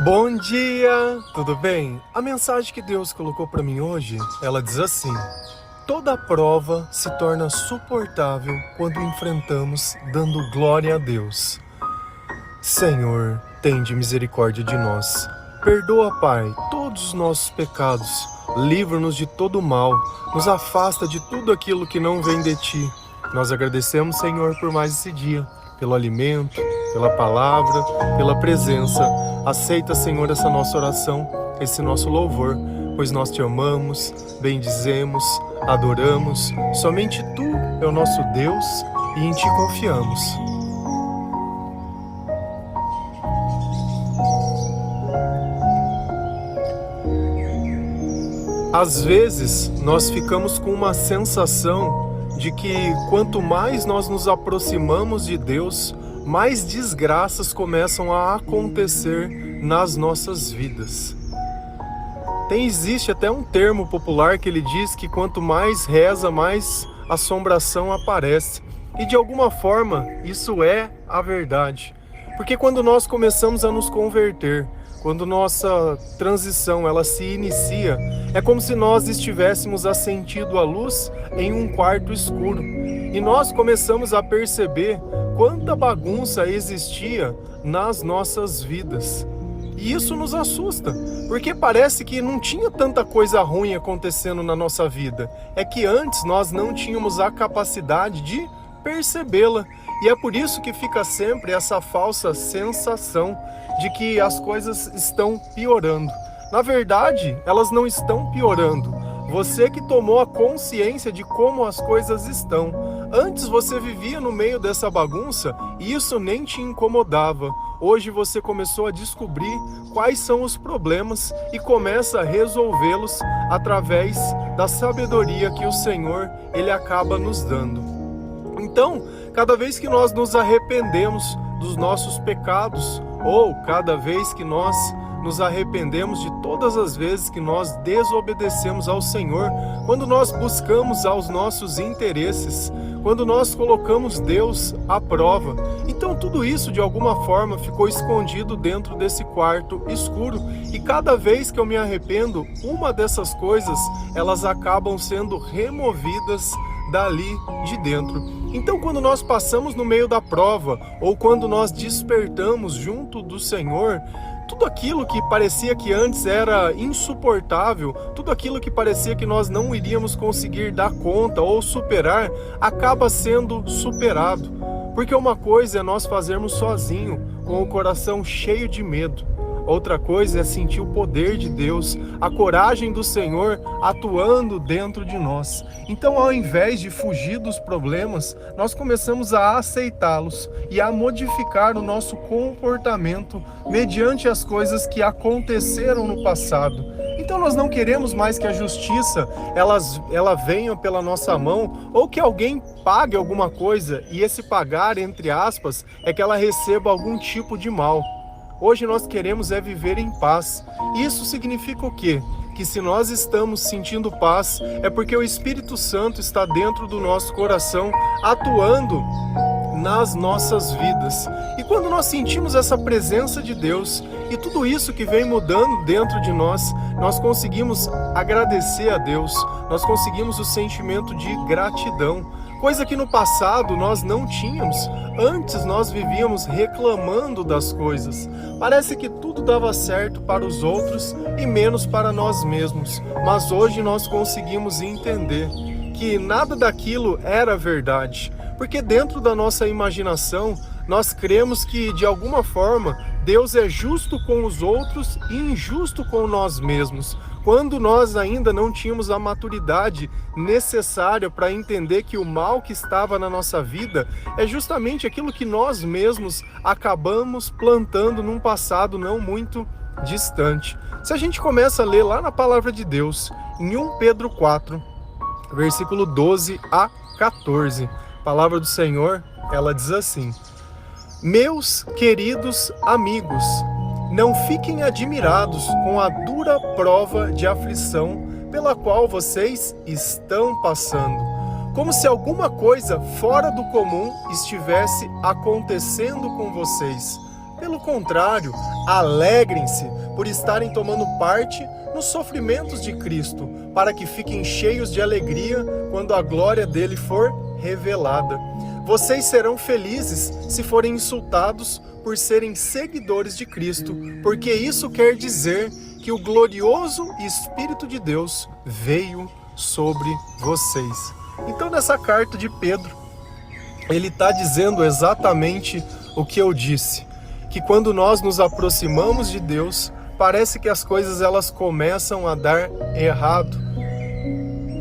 Bom dia, tudo bem? A mensagem que Deus colocou para mim hoje, ela diz assim: toda prova se torna suportável quando enfrentamos dando glória a Deus. Senhor, tende misericórdia de nós. Perdoa, Pai, todos os nossos pecados. Livra-nos de todo o mal. Nos afasta de tudo aquilo que não vem de Ti. Nós agradecemos, Senhor, por mais esse dia, pelo alimento, pela palavra, pela presença. Aceita, Senhor, essa nossa oração, esse nosso louvor, pois nós Te amamos, bendizemos, adoramos. Somente Tu é o nosso Deus e em Ti confiamos. Às vezes, nós ficamos com uma sensação de que quanto mais nós nos aproximamos de Deus, mais desgraças começam a acontecer nas nossas vidas. Existe até um termo popular que ele diz que quanto mais reza, mais assombração aparece. E de alguma forma, isso é a verdade. Porque quando nós começamos a nos converter, quando nossa transição ela se inicia, é como se nós estivéssemos acendendo a luz em um quarto escuro. E nós começamos a perceber quanta bagunça existia nas nossas vidas. E isso nos assusta, porque parece que não tinha tanta coisa ruim acontecendo na nossa vida. É que antes nós não tínhamos a capacidade de percebê-la. E é por isso que fica sempre essa falsa sensação de que as coisas estão piorando. Na verdade, elas não estão piorando. Você que tomou a consciência de como as coisas estão. Antes você vivia no meio dessa bagunça e isso nem te incomodava. Hoje você começou a descobrir quais são os problemas e começa a resolvê-los através da sabedoria que o Senhor ele acaba nos dando. Então, cada vez que nós nos arrependemos dos nossos pecados, ou cada vez que nós nos arrependemos de todas as vezes que nós desobedecemos ao Senhor, quando nós buscamos aos nossos interesses, quando nós colocamos Deus à prova, então tudo isso de alguma forma ficou escondido dentro desse quarto escuro. E cada vez que eu me arrependo, uma dessas coisas, elas acabam sendo removidas dali de dentro. Então, quando nós passamos no meio da prova, ou quando nós despertamos junto do Senhor, tudo aquilo que parecia que antes era insuportável, tudo aquilo que parecia que nós não iríamos conseguir dar conta ou superar, acaba sendo superado. Porque uma coisa é nós fazermos sozinho, com o coração cheio de medo. Outra coisa é sentir o poder de Deus, a coragem do Senhor atuando dentro de nós. Então, ao invés de fugir dos problemas, nós começamos a aceitá-los e a modificar o nosso comportamento mediante as coisas que aconteceram no passado. Então, nós não queremos mais que a justiça ela venha pela nossa mão ou que alguém pague alguma coisa e esse pagar, entre aspas, é que ela receba algum tipo de mal. Hoje nós queremos é viver em paz. Isso significa o quê? Que se nós estamos sentindo paz, é porque o Espírito Santo está dentro do nosso coração, atuando nas nossas vidas. E quando nós sentimos essa presença de Deus e tudo isso que vem mudando dentro de nós, nós conseguimos agradecer a Deus, nós conseguimos o sentimento de gratidão, coisa que no passado nós não tínhamos. Antes nós vivíamos reclamando das coisas. Parece que tudo dava certo para os outros e menos para nós mesmos. Mas hoje nós conseguimos entender que nada daquilo era verdade. Porque dentro da nossa imaginação, nós cremos que de alguma forma Deus é justo com os outros e injusto com nós mesmos, quando nós ainda não tínhamos a maturidade necessária para entender que o mal que estava na nossa vida é justamente aquilo que nós mesmos acabamos plantando num passado não muito distante. Se a gente começa a ler lá na palavra de Deus, em 1 Pedro 4, versículo 12 a 14, a palavra do Senhor, ela diz assim: meus queridos amigos, não fiquem admirados com a dura prova de aflição pela qual vocês estão passando, como se alguma coisa fora do comum estivesse acontecendo com vocês. Pelo contrário, alegrem-se por estarem tomando parte nos sofrimentos de Cristo, para que fiquem cheios de alegria quando a glória dele for revelada. Vocês serão felizes se forem insultados por serem seguidores de Cristo, porque isso quer dizer que o glorioso Espírito de Deus veio sobre vocês. Então, nessa carta de Pedro, ele está dizendo exatamente o que eu disse, que quando nós nos aproximamos de Deus, parece que as coisas elas começam a dar errado.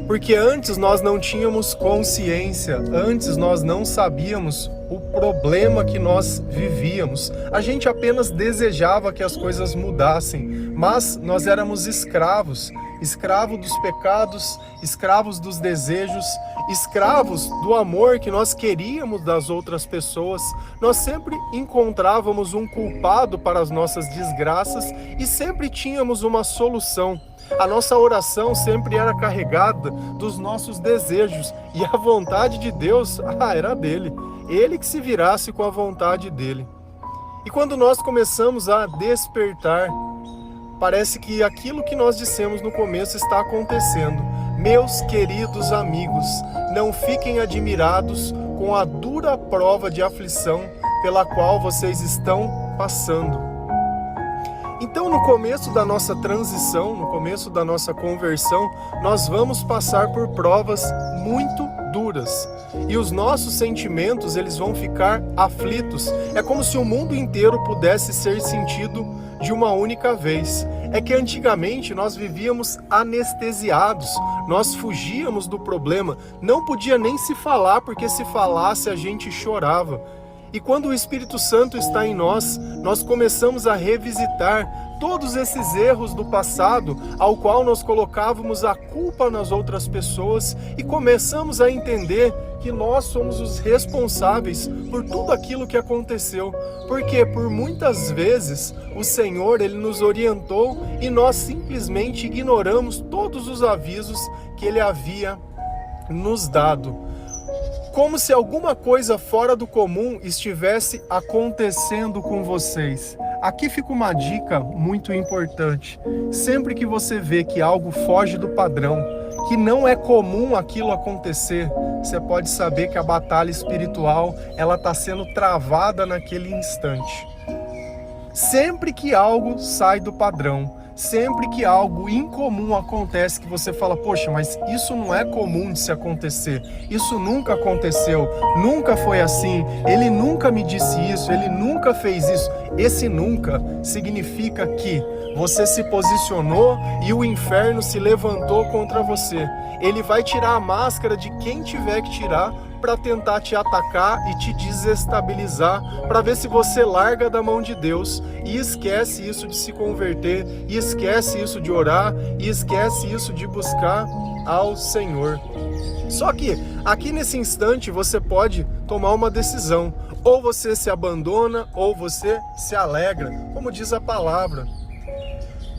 Porque antes nós não tínhamos consciência, antes nós não sabíamos o problema que nós vivíamos. A gente apenas desejava que as coisas mudassem, mas nós éramos escravos, escravos dos pecados, escravos dos desejos, escravos do amor que nós queríamos das outras pessoas. Nós sempre encontrávamos um culpado para as nossas desgraças e sempre tínhamos uma solução. A nossa oração sempre era carregada dos nossos desejos e a vontade de Deus, era dele. Ele que se virasse com a vontade dele. E quando nós começamos a despertar, parece que aquilo que nós dissemos no começo está acontecendo. Meus queridos amigos, não fiquem admirados com a dura prova de aflição pela qual vocês estão passando. Então, no começo da nossa transição, no começo da nossa conversão, nós vamos passar por provas muito duras. E os nossos sentimentos, eles vão ficar aflitos. É como se o mundo inteiro pudesse ser sentido de uma única vez. É que antigamente nós vivíamos anestesiados, nós fugíamos do problema, não podia nem se falar, porque se falasse a gente chorava. E quando o Espírito Santo está em nós, nós começamos a revisitar todos esses erros do passado, ao qual nós colocávamos a culpa nas outras pessoas, e começamos a entender que nós somos os responsáveis por tudo aquilo que aconteceu. Porque por muitas vezes o Senhor ele nos orientou e nós simplesmente ignoramos todos os avisos que Ele havia nos dado. Como se alguma coisa fora do comum estivesse acontecendo com vocês. Aqui fica uma dica muito importante. Sempre que você vê que algo foge do padrão, que não é comum aquilo acontecer, você pode saber que a batalha espiritual ela está sendo travada naquele instante. Sempre que algo sai do padrão, sempre que algo incomum acontece, que você fala, poxa, mas isso não é comum de se acontecer, isso nunca aconteceu, nunca foi assim, ele nunca me disse isso, ele nunca fez isso. Esse nunca significa que você se posicionou e o inferno se levantou contra você. Ele vai tirar a máscara de quem tiver que tirar para tentar te atacar e te desestabilizar, para ver se você larga da mão de Deus e esquece isso de se converter, e esquece isso de orar, e esquece isso de buscar ao Senhor. Só que aqui nesse instante você pode tomar uma decisão, ou você se abandona ou você se alegra, como diz a palavra.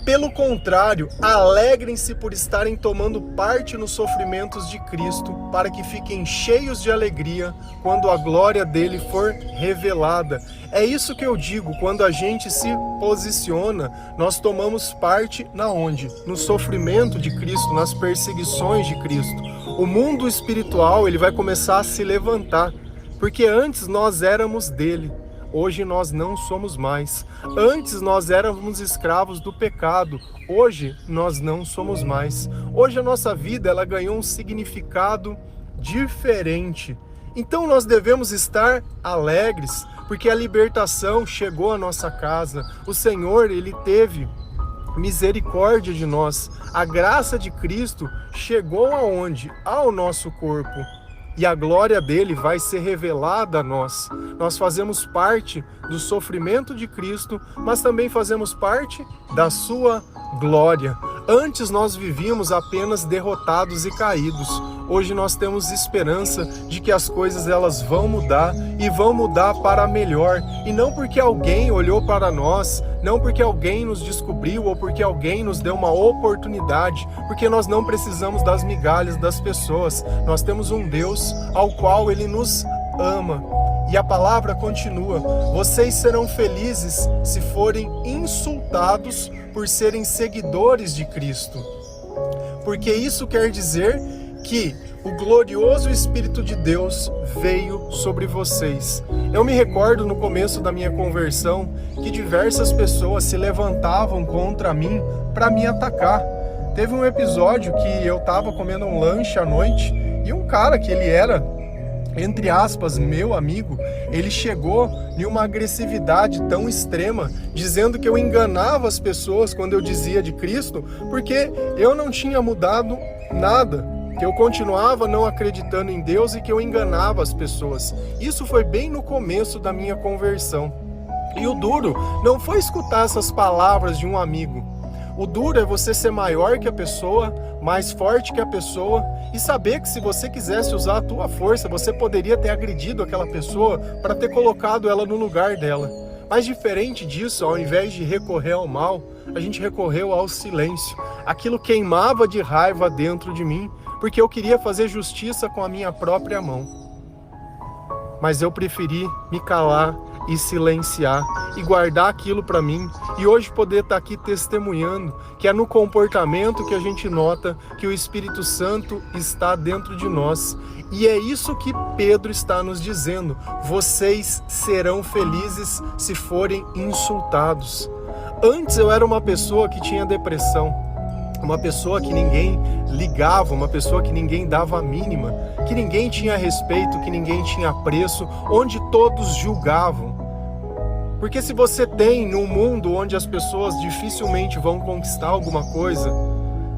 Pelo contrário, alegrem-se por estarem tomando parte nos sofrimentos de Cristo, para que fiquem cheios de alegria quando a glória dele for revelada. É isso que eu digo, quando a gente se posiciona, nós tomamos parte na onde? No sofrimento de Cristo, nas perseguições de Cristo. O mundo espiritual ele vai começar a se levantar, porque antes nós éramos dele. Hoje nós não somos mais. Antes nós éramos escravos do pecado. Hoje nós não somos mais. Hoje a nossa vida ela ganhou um significado diferente. Então nós devemos estar alegres, porque a libertação chegou à nossa casa. O Senhor, Ele teve misericórdia de nós. A graça de Cristo chegou aonde? Ao nosso corpo. E a glória dele vai ser revelada a nós. Nós fazemos parte do sofrimento de Cristo, mas também fazemos parte da sua glória. Antes nós vivíamos apenas derrotados e caídos. Hoje nós temos esperança de que as coisas elas vão mudar e vão mudar para melhor. E não porque alguém olhou para nós, não porque alguém nos descobriu ou porque alguém nos deu uma oportunidade, porque nós não precisamos das migalhas das pessoas. Nós temos um Deus ao qual Ele nos ama. E a palavra continua: vocês serão felizes se forem insultados por serem seguidores de Cristo. Porque isso quer dizer que o glorioso Espírito de Deus veio sobre vocês. Eu me recordo no começo da minha conversão que diversas pessoas se levantavam contra mim para me atacar. Teve um episódio que eu estava comendo um lanche à noite e um cara que ele era, entre aspas, meu amigo, ele chegou em uma agressividade tão extrema, dizendo que eu enganava as pessoas quando eu dizia de Cristo, porque eu não tinha mudado nada, que eu continuava não acreditando em Deus e que eu enganava as pessoas. Isso foi bem no começo da minha conversão. E o duro não foi escutar essas palavras de um amigo. O duro é você ser maior que a pessoa, mais forte que a pessoa, e saber que se você quisesse usar a tua força, você poderia ter agredido aquela pessoa para ter colocado ela no lugar dela. Mas diferente disso, ao invés de recorrer ao mal, a gente recorreu ao silêncio. Aquilo queimava de raiva dentro de mim, porque eu queria fazer justiça com a minha própria mão. Mas eu preferi me calar e silenciar e guardar aquilo para mim, e hoje poder estar aqui testemunhando que é no comportamento que a gente nota que o Espírito Santo está dentro de nós. E é isso que Pedro está nos dizendo: vocês serão felizes se forem insultados. Antes eu era uma pessoa que tinha depressão, uma pessoa que ninguém ligava, uma pessoa que ninguém dava a mínima, que ninguém tinha respeito, que ninguém tinha apreço, onde todos julgavam. Porque se você tem num mundo onde as pessoas dificilmente vão conquistar alguma coisa,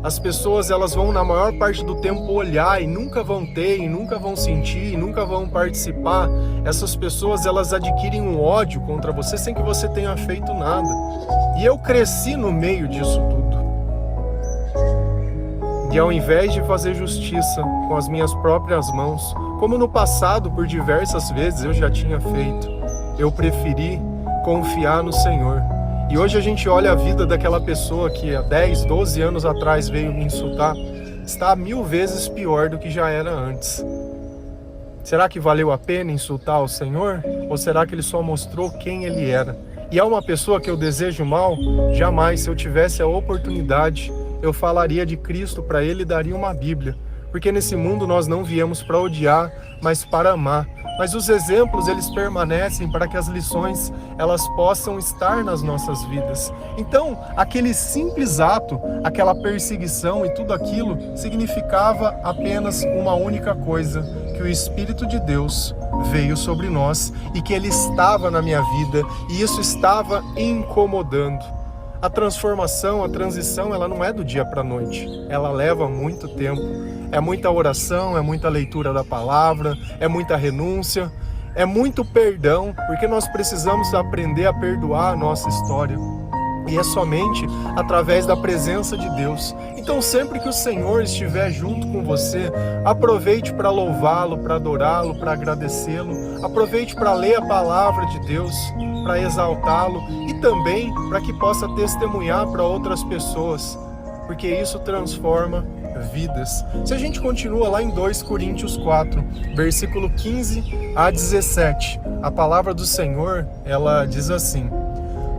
as pessoas elas vão na maior parte do tempo olhar e nunca vão ter, e nunca vão sentir, e nunca vão participar, essas pessoas elas adquirem um ódio contra você sem que você tenha feito nada. E eu cresci no meio disso tudo. E ao invés de fazer justiça com as minhas próprias mãos, como no passado por diversas vezes eu já tinha feito, eu preferi confiar no Senhor. E hoje a gente olha a vida daquela pessoa que há 10, 12 anos atrás veio me insultar, está 1000 vezes pior do que já era antes. Será que valeu a pena insultar o Senhor? Ou será que Ele só mostrou quem Ele era? E é uma pessoa que eu desejo mal? Jamais. Se eu tivesse a oportunidade, eu falaria de Cristo para ele e daria uma Bíblia. Porque nesse mundo nós não viemos para odiar, mas para amar. Mas os exemplos, eles permanecem para que as lições, elas possam estar nas nossas vidas. Então, aquele simples ato, aquela perseguição e tudo aquilo, significava apenas uma única coisa: que o Espírito de Deus veio sobre nós e que Ele estava na minha vida, e isso estava incomodando. A transformação, a transição, ela não é do dia para a noite, ela leva muito tempo. É muita oração, é muita leitura da palavra, é muita renúncia, é muito perdão, porque nós precisamos aprender a perdoar a nossa história. E é somente através da presença de Deus. Então sempre que o Senhor estiver junto com você, aproveite para louvá-lo, para adorá-lo, para agradecê-lo. Aproveite para ler a palavra de Deus, para exaltá-lo e também para que possa testemunhar para outras pessoas, porque isso transforma vidas. Se a gente continua lá em 2 Coríntios 4, versículo 15 a 17, a palavra do Senhor, ela diz assim: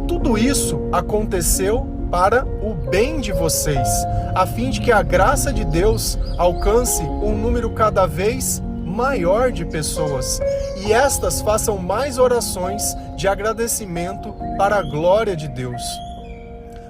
tudo isso aconteceu para o bem de vocês, a fim de que a graça de Deus alcance um número cada vez maior de pessoas, e estas façam mais orações de agradecimento para a glória de Deus.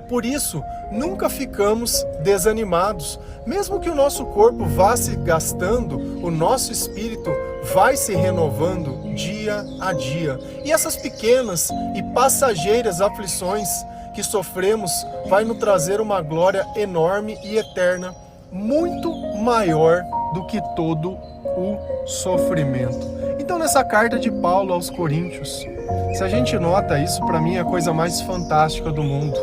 Por isso, nunca ficamos desanimados. Mesmo que o nosso corpo vá se gastando, o nosso espírito vai se renovando dia a dia. E essas pequenas e passageiras aflições que sofremos vai nos trazer uma glória enorme e eterna, muito maior do que todo o sofrimento. Então, nessa carta de Paulo aos Coríntios, se a gente nota isso, para mim é a coisa mais fantástica do mundo.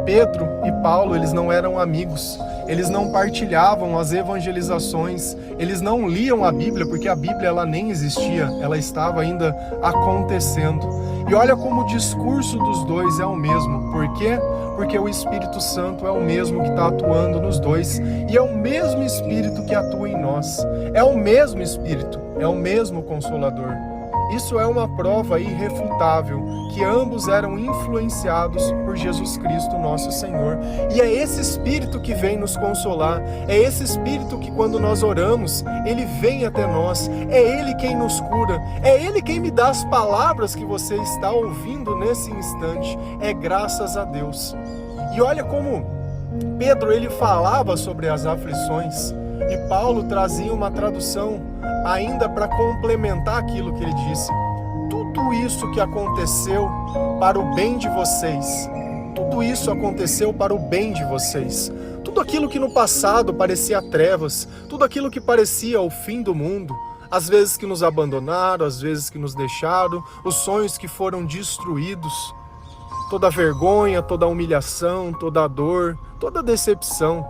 Pedro e Paulo, eles não eram amigos, eles não partilhavam as evangelizações, eles não liam a Bíblia, porque a Bíblia ela nem existia, ela estava ainda acontecendo. E olha como o discurso dos dois é o mesmo. Por quê? Porque o Espírito Santo é o mesmo que está atuando nos dois, e é o mesmo Espírito que atua em nós, é o mesmo Espírito, é o mesmo Consolador. Isso é uma prova irrefutável que ambos eram influenciados por Jesus Cristo, nosso Senhor. E é esse Espírito que vem nos consolar, é esse Espírito que quando nós oramos, Ele vem até nós, é Ele quem nos cura, é Ele quem me dá as palavras que você está ouvindo nesse instante, é graças a Deus. E olha como Pedro, ele falava sobre as aflições, e Paulo trazia uma tradução ainda para complementar aquilo que ele disse. Tudo isso que aconteceu para o bem de vocês, tudo isso aconteceu para o bem de vocês. Tudo aquilo que no passado parecia trevas, tudo aquilo que parecia o fim do mundo, às vezes que nos abandonaram, às vezes que nos deixaram, os sonhos que foram destruídos, toda a vergonha, toda a humilhação, toda a dor, toda a decepção,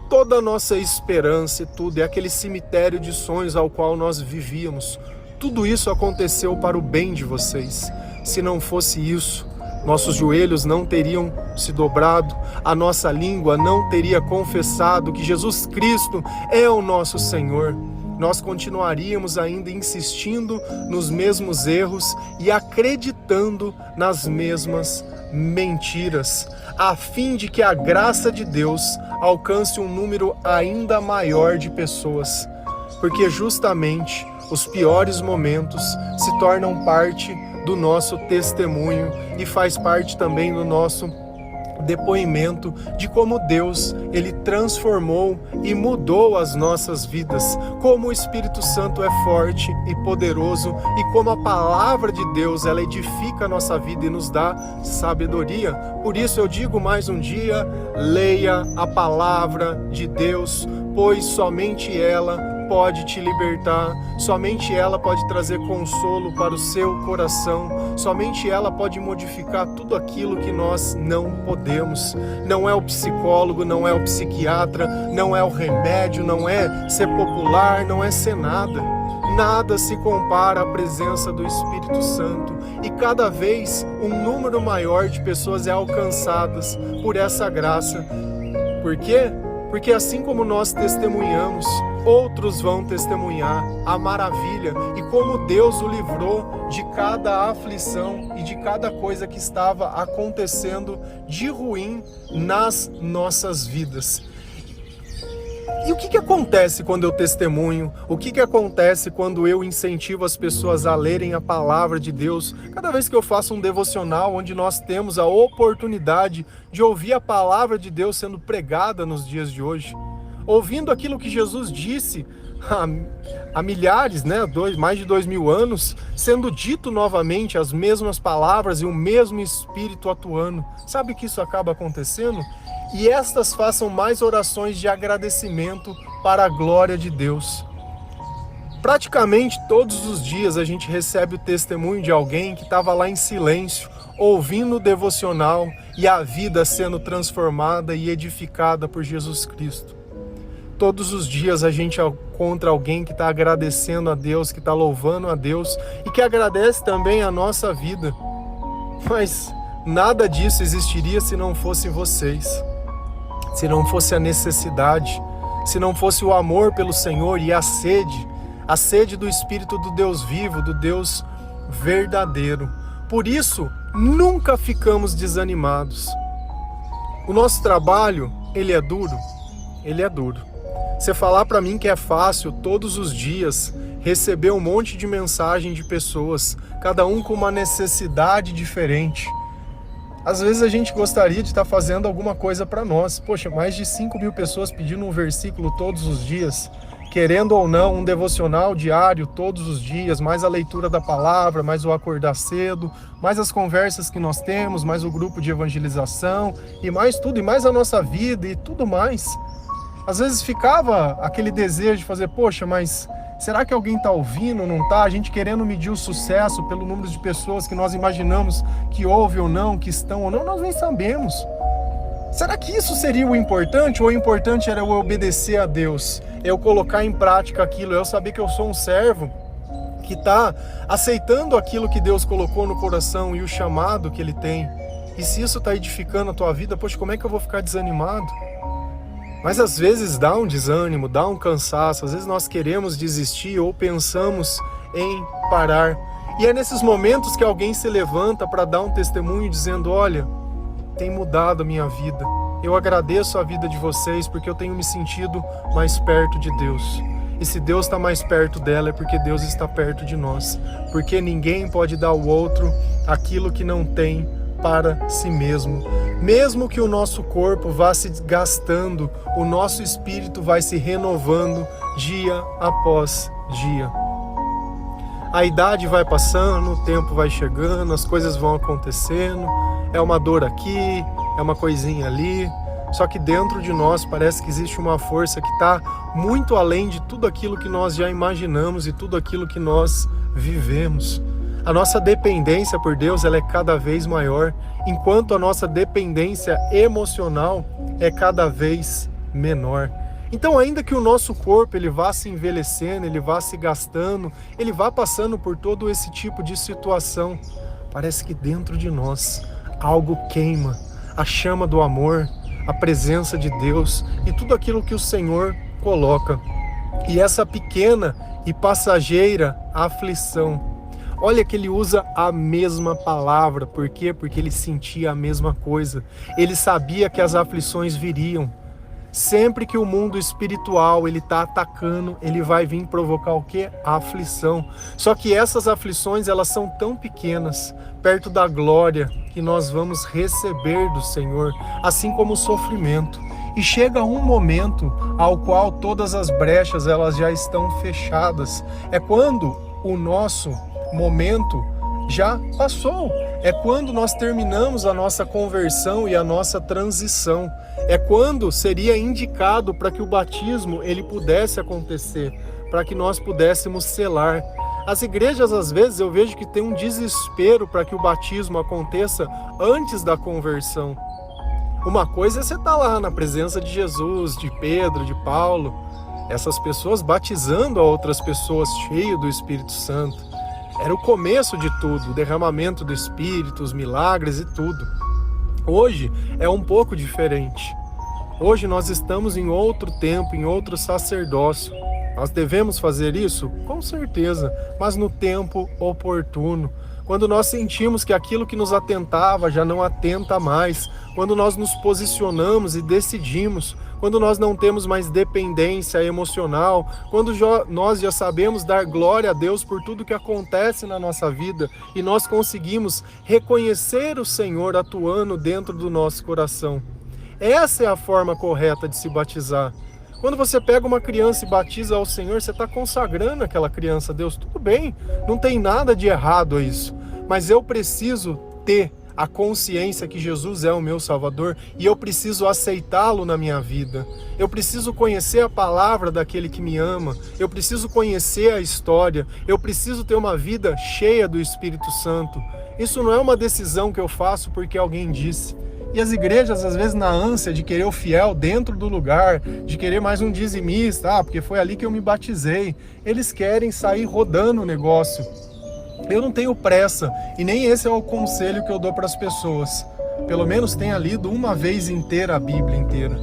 toda a nossa esperança e tudo, é aquele cemitério de sonhos ao qual nós vivíamos. Tudo isso aconteceu para o bem de vocês. Se não fosse isso, nossos joelhos não teriam se dobrado, a nossa língua não teria confessado que Jesus Cristo é o nosso Senhor. Nós continuaríamos ainda insistindo nos mesmos erros e acreditando nas mesmas mentiras, a fim de que a graça de Deus alcance um número ainda maior de pessoas, porque justamente os piores momentos se tornam parte do nosso testemunho e faz parte também do nosso depoimento de como Deus, Ele transformou e mudou as nossas vidas, como o Espírito Santo é forte e poderoso e como a palavra de Deus, ela edifica a nossa vida e nos dá sabedoria. Por isso eu digo mais um dia, leia a palavra de Deus, pois somente ela pode te libertar, somente ela pode trazer consolo para o seu coração, somente ela pode modificar tudo aquilo que nós não podemos. Não é o psicólogo, não é o psiquiatra, não é o remédio, não é ser popular, não é ser nada. Nada se compara à presença do Espírito Santo e cada vez um número maior de pessoas é alcançadas por essa graça. Por quê? Porque assim como nós testemunhamos, outros vão testemunhar a maravilha e como Deus o livrou de cada aflição e de cada coisa que estava acontecendo de ruim nas nossas vidas. E o que acontece quando eu testemunho? O que acontece quando eu incentivo as pessoas a lerem a palavra de Deus? Cada vez que eu faço um devocional onde nós temos a oportunidade de ouvir a palavra de Deus sendo pregada nos dias de hoje, ouvindo aquilo que Jesus disse há milhares, mais de 2000 anos, sendo dito novamente as mesmas palavras e o mesmo Espírito atuando. Sabe que isso acaba acontecendo? E estas façam mais orações de agradecimento para a glória de Deus. Praticamente todos os dias a gente recebe o testemunho de alguém que estava lá em silêncio, ouvindo o devocional e a vida sendo transformada e edificada por Jesus Cristo. Todos os dias a gente encontra alguém que está agradecendo a Deus, que está louvando a Deus e que agradece também a nossa vida. Mas nada disso existiria se não fosse vocês. Se não fosse a necessidade, se não fosse o amor pelo Senhor e a sede do Espírito do Deus vivo, do Deus verdadeiro. Por isso, nunca ficamos desanimados. O nosso trabalho, ele é duro? Ele é duro. Você falar para mim que é fácil todos os dias receber um monte de mensagem de pessoas, cada um com uma necessidade diferente. Às vezes a gente gostaria de estar fazendo alguma coisa para nós. Poxa, mais de 5.000 pessoas pedindo um versículo todos os dias, querendo ou não, um devocional diário todos os dias, mais a leitura da palavra, mais o acordar cedo, mais as conversas que nós temos, mais o grupo de evangelização, e mais tudo, e mais a nossa vida e tudo mais. Às vezes ficava aquele desejo de fazer, poxa, mas será que alguém está ouvindo, não está? A gente querendo medir o sucesso pelo número de pessoas que nós imaginamos que ouve ou não, que estão ou não, nós nem sabemos. Será que isso seria o importante? Ou o importante era eu obedecer a Deus, eu colocar em prática aquilo, eu saber que eu sou um servo que está aceitando aquilo que Deus colocou no coração e o chamado que Ele tem. E se isso está edificando a tua vida, poxa, como é que eu vou ficar desanimado? Mas às vezes dá um desânimo, dá um cansaço, às vezes nós queremos desistir ou pensamos em parar. E é nesses momentos que alguém se levanta para dar um testemunho dizendo: olha, tem mudado a minha vida. Eu agradeço a vida de vocês porque eu tenho me sentido mais perto de Deus. E se Deus está mais perto dela é porque Deus está perto de nós. Porque ninguém pode dar ao outro aquilo que não tem para si mesmo. Mesmo que o nosso corpo vá se gastando, o nosso espírito vai se renovando dia após dia. A idade vai passando, o tempo vai chegando, as coisas vão acontecendo, é uma dor aqui, é uma coisinha ali, só que dentro de nós parece que existe uma força que está muito além de tudo aquilo que nós já imaginamos e tudo aquilo que nós vivemos. A nossa dependência por Deus ela é cada vez maior, enquanto a nossa dependência emocional é cada vez menor. Então, ainda que o nosso corpo ele vá se envelhecendo, ele vá se gastando, ele vá passando por todo esse tipo de situação, parece que dentro de nós algo queima, a chama do amor, a presença de Deus e tudo aquilo que o Senhor coloca. E essa pequena e passageira aflição, olha que ele usa a mesma palavra. Por quê? Porque ele sentia a mesma coisa. Ele sabia que as aflições viriam. Sempre que o mundo espiritual ele está atacando, ele vai vir provocar o quê? A aflição. Só que essas aflições elas são tão pequenas, perto da glória que nós vamos receber do Senhor, assim como o sofrimento. E chega um momento ao qual todas as brechas elas já estão fechadas. É quando o nosso momento já passou. É quando nós terminamos a nossa conversão e a nossa transição. É quando seria indicado para que o batismo ele pudesse acontecer, para que nós pudéssemos selar. As igrejas, às vezes, eu vejo que tem um desespero para que o batismo aconteça antes da conversão. Uma coisa é você estar lá na presença de Jesus, de Pedro, de Paulo, essas pessoas batizando a outras pessoas, cheio do Espírito Santo. Era o começo de tudo, o derramamento do Espírito, os milagres e tudo. Hoje é um pouco diferente. Hoje nós estamos em outro tempo, em outro sacerdócio. Nós devemos fazer isso? Com certeza, mas no tempo oportuno. Quando nós sentimos que aquilo que nos atentava já não atenta mais, quando nós nos posicionamos e decidimos, quando nós não temos mais dependência emocional, quando nós já sabemos dar glória a Deus por tudo que acontece na nossa vida e nós conseguimos reconhecer o Senhor atuando dentro do nosso coração. Essa é a forma correta de se batizar. Quando você pega uma criança e batiza ao Senhor, você está consagrando aquela criança a Deus. Tudo bem, não tem nada de errado a isso. Mas eu preciso ter a consciência que Jesus é o meu Salvador e eu preciso aceitá-lo na minha vida. Eu preciso conhecer a palavra daquele que me ama. Eu preciso conhecer a história. Eu preciso ter uma vida cheia do Espírito Santo. Isso não é uma decisão que eu faço porque alguém disse. E as igrejas, às vezes, na ânsia de querer o fiel dentro do lugar, de querer mais um dizimista, porque foi ali que eu me batizei, eles querem sair rodando o negócio. Eu não tenho pressa, e nem esse é o conselho que eu dou para as pessoas. Pelo menos tenha lido uma vez inteira a Bíblia inteira,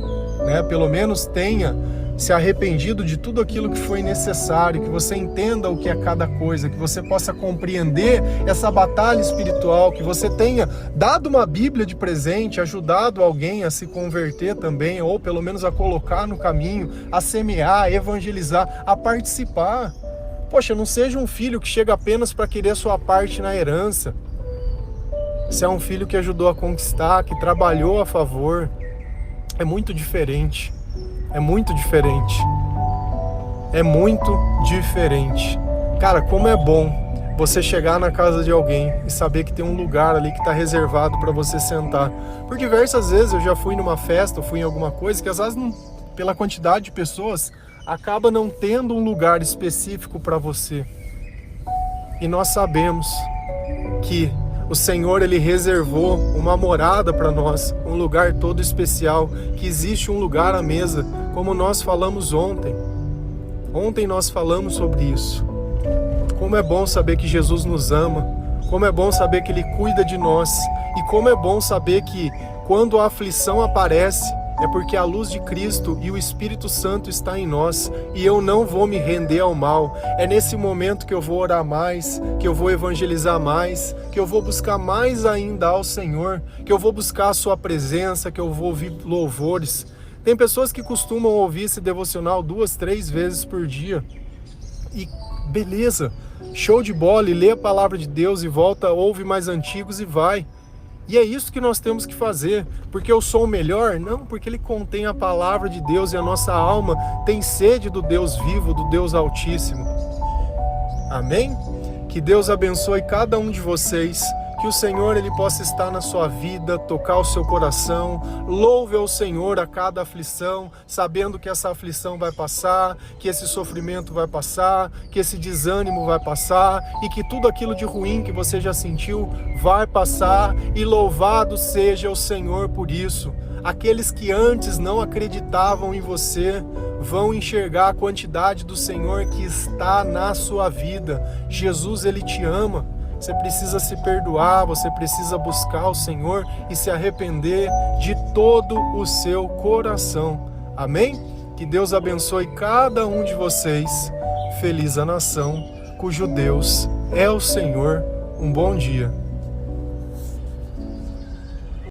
né? Pelo menos tenha se arrependido de tudo aquilo que foi necessário, que você entenda o que é cada coisa, que você possa compreender essa batalha espiritual, que você tenha dado uma Bíblia de presente, ajudado alguém a se converter também, ou pelo menos a colocar no caminho, a semear, a evangelizar, a participar. Poxa, não seja um filho que chega apenas para querer sua parte na herança. Você é um filho que ajudou a conquistar, que trabalhou a favor. É muito diferente. É muito diferente. É muito diferente. Cara, como é bom você chegar na casa de alguém e saber que tem um lugar ali que está reservado para você sentar. Por diversas vezes eu já fui numa festa, fui em alguma coisa que às vezes, pela quantidade de pessoas, acaba não tendo um lugar específico para você. E nós sabemos que o Senhor, Ele reservou uma morada para nós, um lugar todo especial, que existe um lugar à mesa, como nós falamos ontem. Ontem nós falamos sobre isso. Como é bom saber que Jesus nos ama, como é bom saber que Ele cuida de nós, e como é bom saber que quando a aflição aparece, é porque a luz de Cristo e o Espírito Santo está em nós e eu não vou me render ao mal. É nesse momento que eu vou orar mais, que eu vou evangelizar mais, que eu vou buscar mais ainda ao Senhor, que eu vou buscar a sua presença, que eu vou ouvir louvores. Tem pessoas que costumam ouvir esse devocional 2, 3 vezes por dia. E beleza, show de bola, e lê a palavra de Deus e volta, ouve mais antigos e vai. E é isso que nós temos que fazer. Porque eu sou o melhor? Não, porque ele contém a palavra de Deus e a nossa alma tem sede do Deus vivo, do Deus Altíssimo. Amém? Que Deus abençoe cada um de vocês. Que o Senhor ele possa estar na sua vida, tocar o seu coração. Louve ao Senhor a cada aflição, sabendo que essa aflição vai passar, que esse sofrimento vai passar, que esse desânimo vai passar e que tudo aquilo de ruim que você já sentiu vai passar. E louvado seja o Senhor por isso. Aqueles que antes não acreditavam em você vão enxergar a quantidade do Senhor que está na sua vida. Jesus, ele te ama. Você precisa se perdoar, você precisa buscar o Senhor e se arrepender de todo o seu coração. Amém? Que Deus abençoe cada um de vocês. Feliz a nação cujo Deus é o Senhor. Um bom dia.